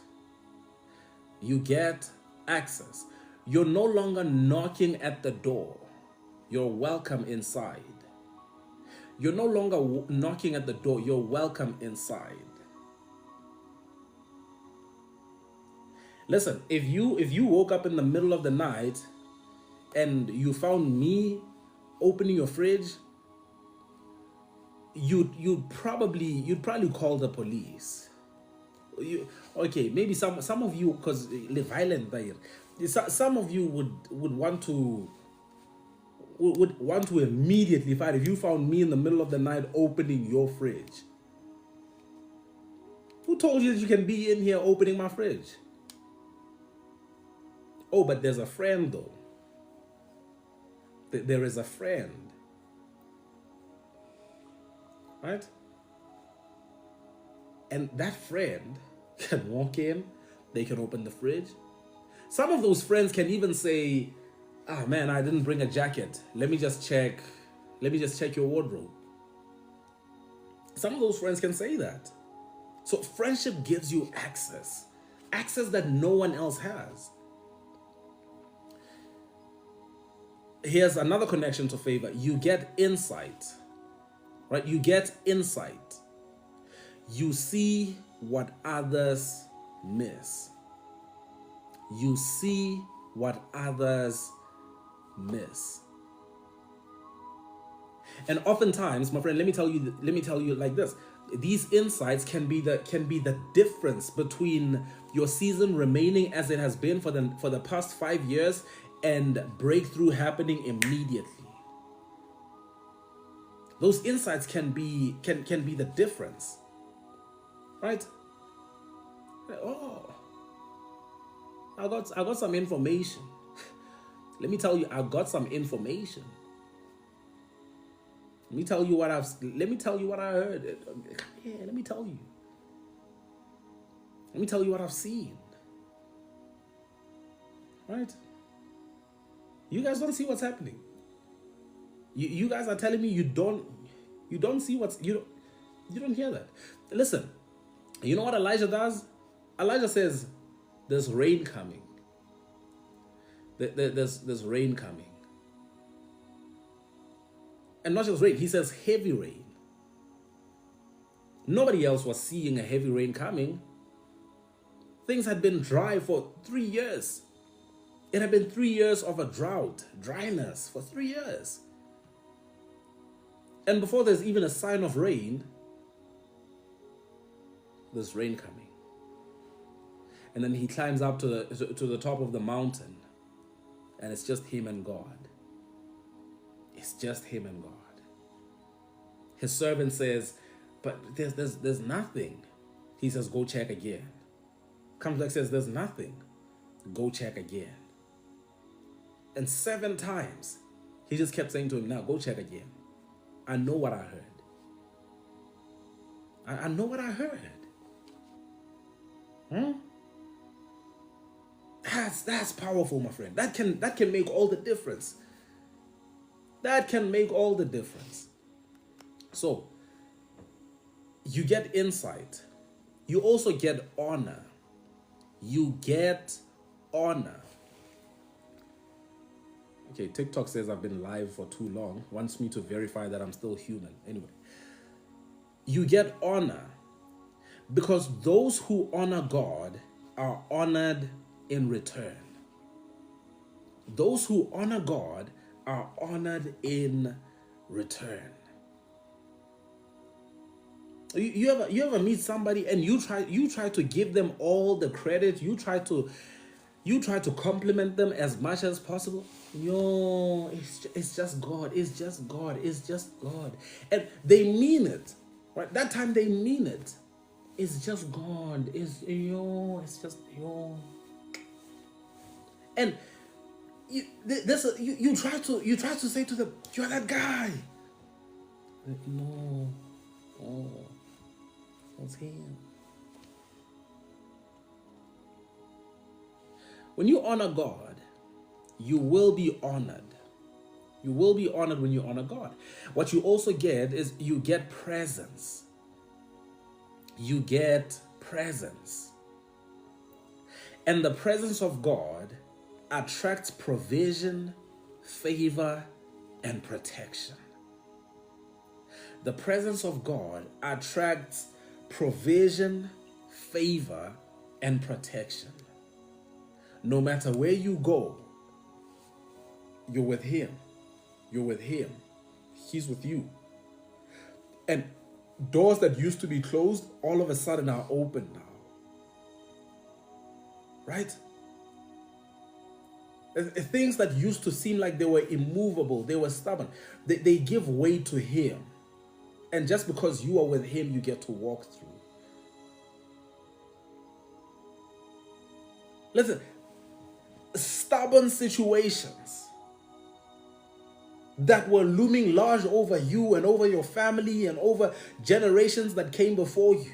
You get access. You're no longer knocking at the door. You're welcome inside. You're no longer knocking at the door. You're welcome inside. Listen, if you woke up in the middle of the night and you found me opening your fridge, you'd probably call the police. Okay, maybe some of you, because violent there, some of you would want to immediately fight if you found me in the middle of the night opening your fridge. Who told you that you can be in here opening my fridge? Oh, but there's a friend though. There is a friend. Right? And that friend can walk in, they can open the fridge. Some of those friends can even say, "Ah, man, I didn't bring a jacket. Let me just check your wardrobe." Some of those friends can say that. So friendship gives you access that no one else has. Here's another connection to favor. You get insight, right? You get insight. You see what others miss. You see what others miss. And oftentimes, my friend, let me tell you like this. These insights can be the difference between your season remaining as it has been for the past 5 years and breakthrough happening immediately. Those insights can be the difference. Right? Oh, I got some information. Let me tell you, I got some information. Let me tell you what I heard. Yeah, let me tell you. Let me tell you what I've seen. right? You guys don't see what's happening. You guys are telling me you don't see you don't hear that. Listen, you know what Elijah does? Elijah says, "There's rain coming. There's rain coming." And not just rain, he says heavy rain. Nobody else was seeing a heavy rain coming. Things had been dry for 3 years. It had been 3 years of a drought, dryness for 3 years. And before there's even a sign of rain, there's rain coming. And then he climbs up to the top of the mountain, and it's just him and God. It's just him and God. His servant says, "But there's nothing." He says, "Go check again." Comes back, says, "There's nothing." Go check again. And 7 times, he just kept saying to him, "Now go check again. I know what I heard. I know what I heard." That's powerful, my friend. That can make all the difference. That can make all the difference. So, you get insight. You also get honor. You get honor. Okay, TikTok says I've been live for too long. Wants me to verify that I'm still human. Anyway, you get honor because those who honor God are honored in return. Those who honor God are honored in return. You ever meet somebody and you try to give them all the credit, you try to compliment them as much as possible? Yo, it's just God, it's just God, it's just God. And they mean it. Right? That time they mean it. It's just God. It's just yo. And you try to say to them, "You're that guy." Like, no. Oh, it's him. When you honor God, you will be honored. You will be honored when you honor God. What you also get is you get presence. You get presence. And the presence of God attracts provision, favor, and protection. The presence of God attracts provision, favor, and protection. No matter where you go, you're with him. You're with him. He's with you. And doors that used to be closed, all of a sudden are open now. Right? Things that used to seem like they were immovable, they were stubborn, they give way to him. And just because you are with him, you get to walk through. Listen, stubborn situations that were looming large over you and over your family and over generations that came before you.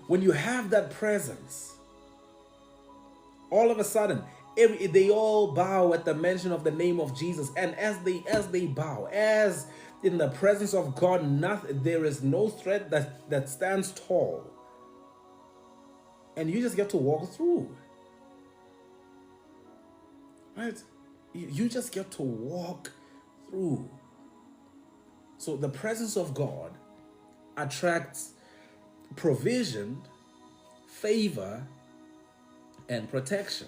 When you have that presence, all of a sudden, they all bow at the mention of the name of Jesus. And as they bow, as in the presence of God, there is no threat that stands tall. And you just get to walk through. Right? You just get to walk through. So the presence of God attracts provision, favor, and protection.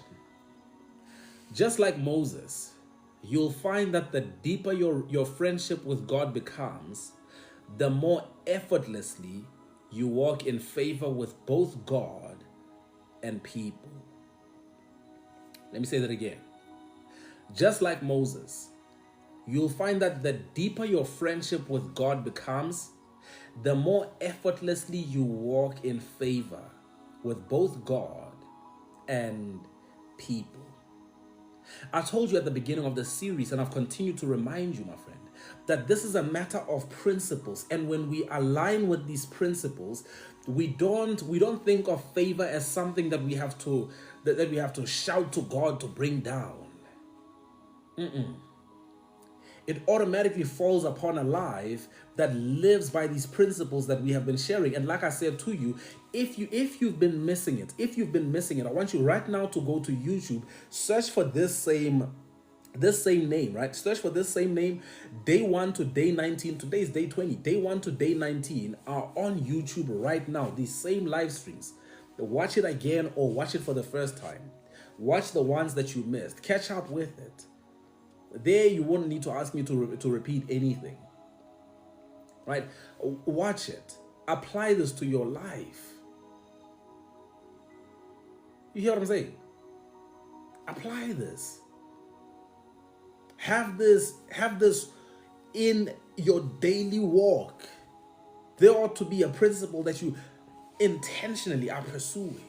Just like Moses, you'll find that the deeper your friendship with God becomes, the more effortlessly you walk in favor with both God and people. Let me say that again. Just like Moses, you'll find that the deeper your friendship with God becomes, the more effortlessly you walk in favor with both God and people. I told you at the beginning of the series, and I've continued to remind you, my friend, that this is a matter of principles. And when we align with these principles, we don't think of favor as something that we have to that we have to shout to God to bring down. It automatically falls upon a life that lives by these principles that we have been sharing. And like I said to you, if you've been missing it, I want you right now to go to YouTube, search for this same name, right? Search for this same name, day 1 to day 19. Today is day 20. Day 1 to day 19 are on YouTube right now. These same live streams. Watch it again or watch it for the first time. Watch the ones that you missed. Catch up with it. There you won't need to ask me to repeat anything. Right? Watch it. Apply this to your life. You hear what I'm saying? Apply this. Have this in your daily walk. There ought to be a principle that you intentionally are pursuing.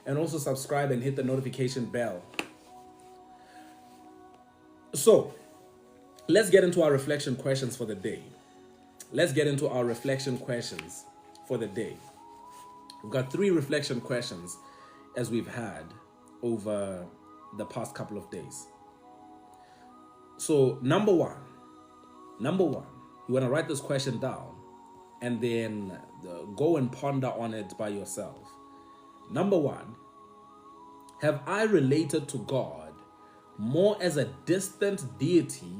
And also subscribe and hit the notification bell. So, let's get into our reflection questions for the day. We've got 3 reflection questions as we've had over the past couple of days. So, number one, you want to write this question down and then go and ponder on it by yourself. Number 1, have I related to God more as a distant deity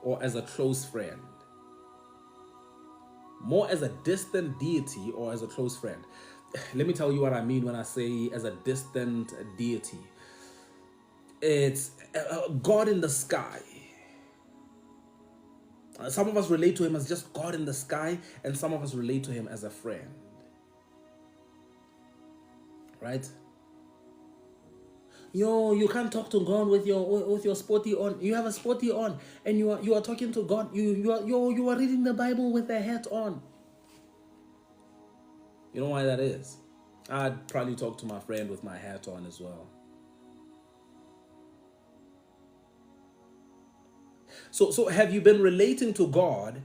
or as a close friend? More as a distant deity or as a close friend? Let me tell you what I mean when I say as a distant deity. It's God in the sky. Some of us relate to him as just God in the sky, and some of us relate to him as a friend. Right? You can't talk to God with your sporty on. You have a sporty on, and you are talking to God. You are reading the Bible with a hat on. You know why that is? I'd probably talk to my friend with my hat on as well. So have you been relating to God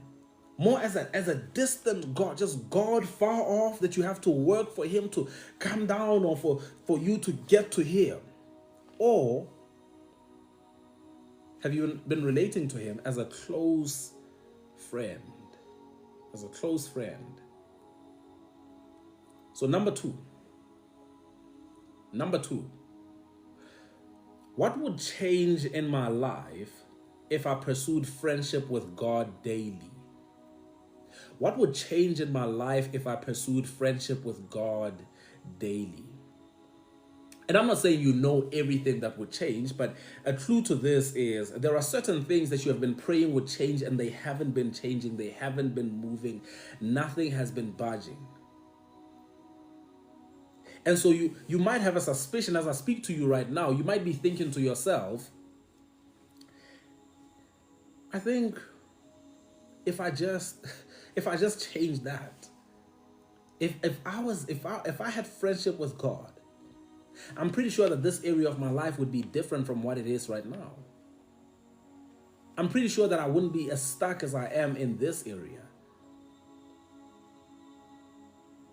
more as a distant God, just God far off that you have to work for him to come down or for you to get to him? Or have you been relating to him as a close friend? As a close friend. So number two, what would change in my life if I pursued friendship with God daily? What would change in my life if I pursued friendship with God daily? And I'm not saying you know everything that would change, but a clue to this is there are certain things that you have been praying would change and they haven't been changing, they haven't been moving, nothing has been budging. And so you might have a suspicion as I speak to you right now, you might be thinking to yourself, I think if I just change that, if I had friendship with God, I'm pretty sure that this area of my life would be different from what it is right now. I'm pretty sure that I wouldn't be as stuck as I am in this area.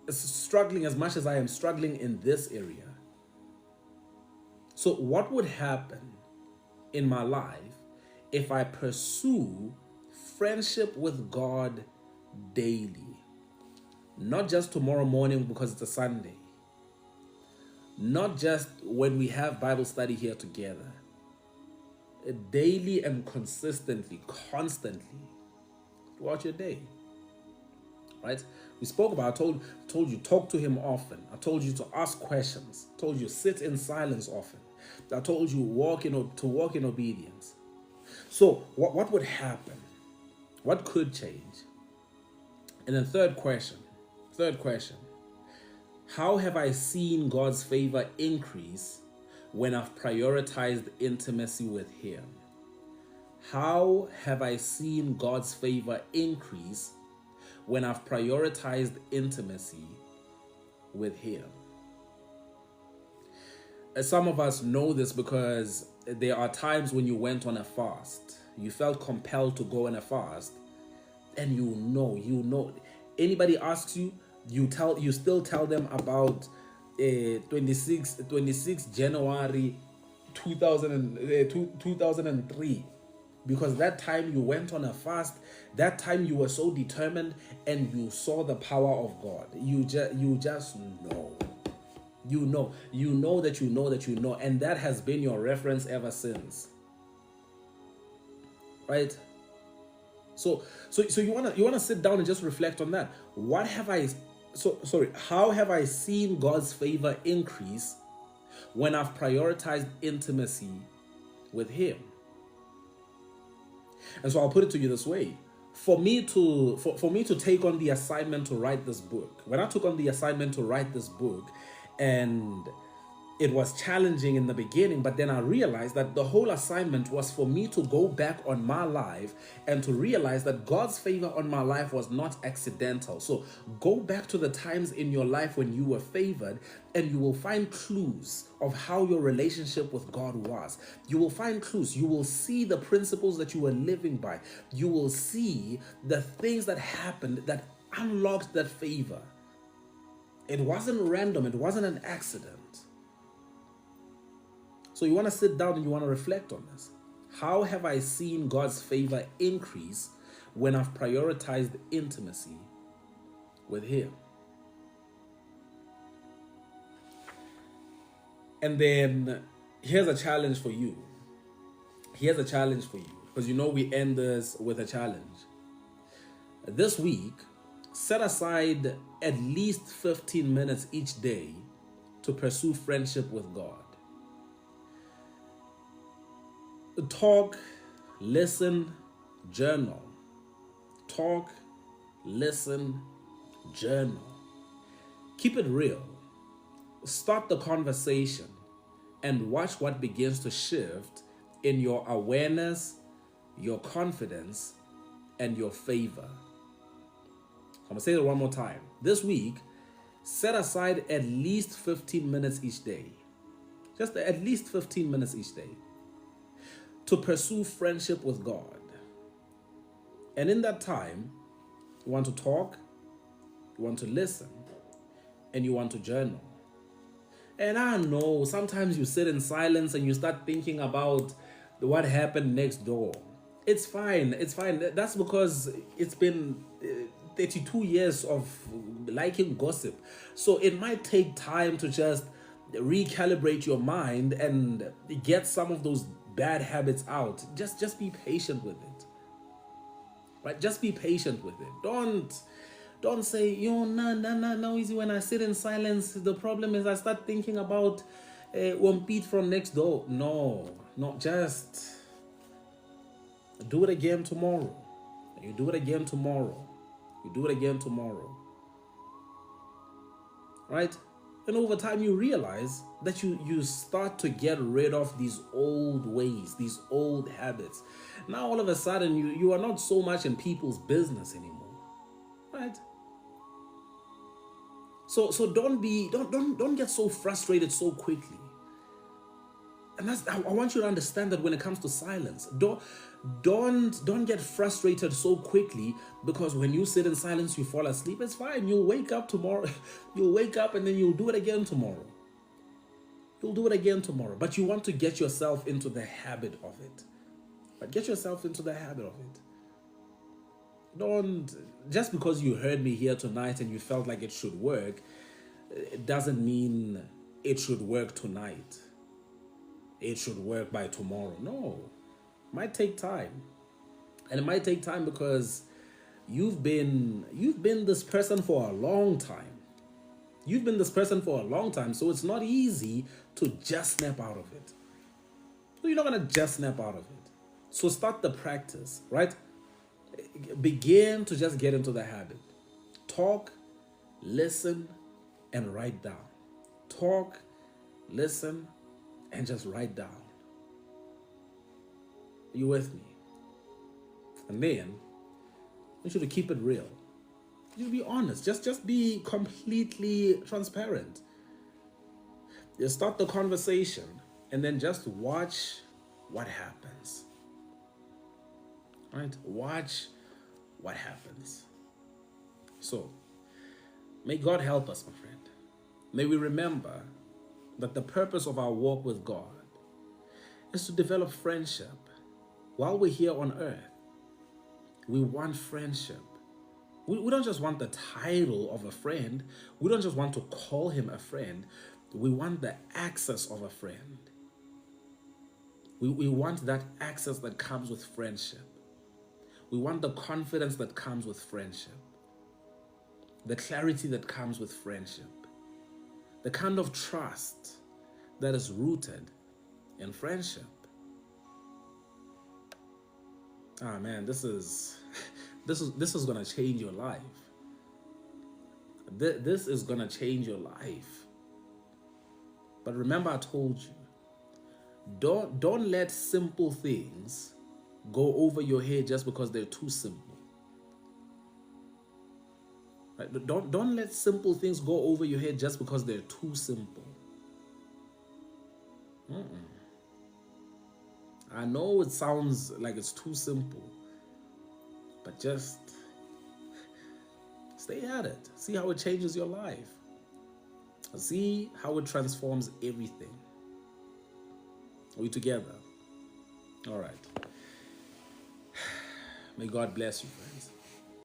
Struggling as much as I am struggling in this area. So what would happen in my life if I pursue friendship with God daily? Not just tomorrow morning because it's a Sunday. Not just when we have Bible study here together. Daily and consistently, constantly, throughout your day. Right? We spoke about, I told you, talk to him often. I told you to ask questions. I told you sit in silence often. I told you to walk in obedience. So what would happen? What could change? And then third question. How have I seen God's favor increase when I've prioritized intimacy with him? How have I seen God's favor increase when I've prioritized intimacy with him? Some of us know this because there are times when you went on a fast. You felt compelled to go on a fast. And you know. Anybody asks you, you still tell them about 26 January 2003, because that time you went on a fast, that time you were so determined, and you saw the power of God. You just know. You know that you know that you know, and that has been your reference ever since. Right? So you wanna sit down and just reflect on that. How have I seen God's favor increase when I've prioritized intimacy with Him? And so I'll put it to you this way. For me to take on the assignment to write this book, when I took on the assignment to write this book, and it was challenging in the beginning, but then I realized that the whole assignment was for me to go back on my life and to realize that God's favor on my life was not accidental. So go back to the times in your life when you were favored, and you will find clues of how your relationship with God was. You will find clues. You will see the principles that you were living by. You will see the things that happened that unlocked that favor. It wasn't random. It wasn't an accident. So you want to sit down and you want to reflect on this. How have I seen God's favor increase when I've prioritized intimacy with Him? And then here's a challenge for you. Here's a challenge for you, because you know we end this with a challenge. This week, set aside at least 15 minutes each day to pursue friendship with God. Talk, listen, journal. Talk, listen, journal. Keep it real. Start the conversation and watch what begins to shift in your awareness, your confidence, and your favor. I'm going to say it one more time. This week, set aside at least 15 minutes each day. Just at least 15 minutes each day to pursue friendship with God. And in that time, you want to talk, you want to listen, and you want to journal. And I know sometimes you sit in silence and you start thinking about what happened next door. It's fine. It's fine. That's because it's been 32 years of liking gossip. So it might take time to just recalibrate your mind and get some of those bad habits out. Just be patient with it. Right? Just be patient with it. Don't say, no, easy. When I sit in silence, the problem is I start thinking about one beat from next door. No, just do it again tomorrow. You do it again tomorrow. You do it again tomorrow. Right? And over time you realize that you start to get rid of these old ways, these old habits. Now all of a sudden you are not so much in people's business anymore. Right? So don't get so frustrated so quickly. And I want you to understand that when it comes to silence, don't get frustrated so quickly, because when you sit in silence you fall asleep. It's fine. You'll wake up tomorrow. You'll wake up and then you'll do it again tomorrow. You'll do it again tomorrow. But you want to get yourself into the habit of it. But get yourself into the habit of it. Don't, just because you heard me here tonight and you felt like it should work, it doesn't mean it should work tonight. It should work by tomorrow. No. It might take time. And it might take time because you've been this person for a long time. You've been this person for a long time, so it's not easy to just snap out of it. You're not going to just snap out of it. So start the practice, right? Begin to just get into the habit. Talk, listen, and write down. Talk, listen, and just write down. You with me? And then I want you to keep it real. You be honest. Just be completely transparent. You start the conversation and then just watch what happens. Right? Watch what happens. So, may God help us, my friend. May we remember that the purpose of our walk with God is to develop friendship. While we're here on earth, we want friendship. We don't just want the title of a friend. We don't just want to call him a friend. We want the access of a friend. We want that access that comes with friendship. We want the confidence that comes with friendship. The clarity that comes with friendship. The kind of trust that is rooted in friendship. Ah man, this is gonna change your life. This is gonna change your life. But remember, I told you, don't let simple things go over your head just because they're too simple. Right? Don't let simple things go over your head just because they're too simple. I know it sounds like it's too simple, but just stay at it. See how it changes your life. See how it transforms everything. Are we together? All right. May God bless you, friends.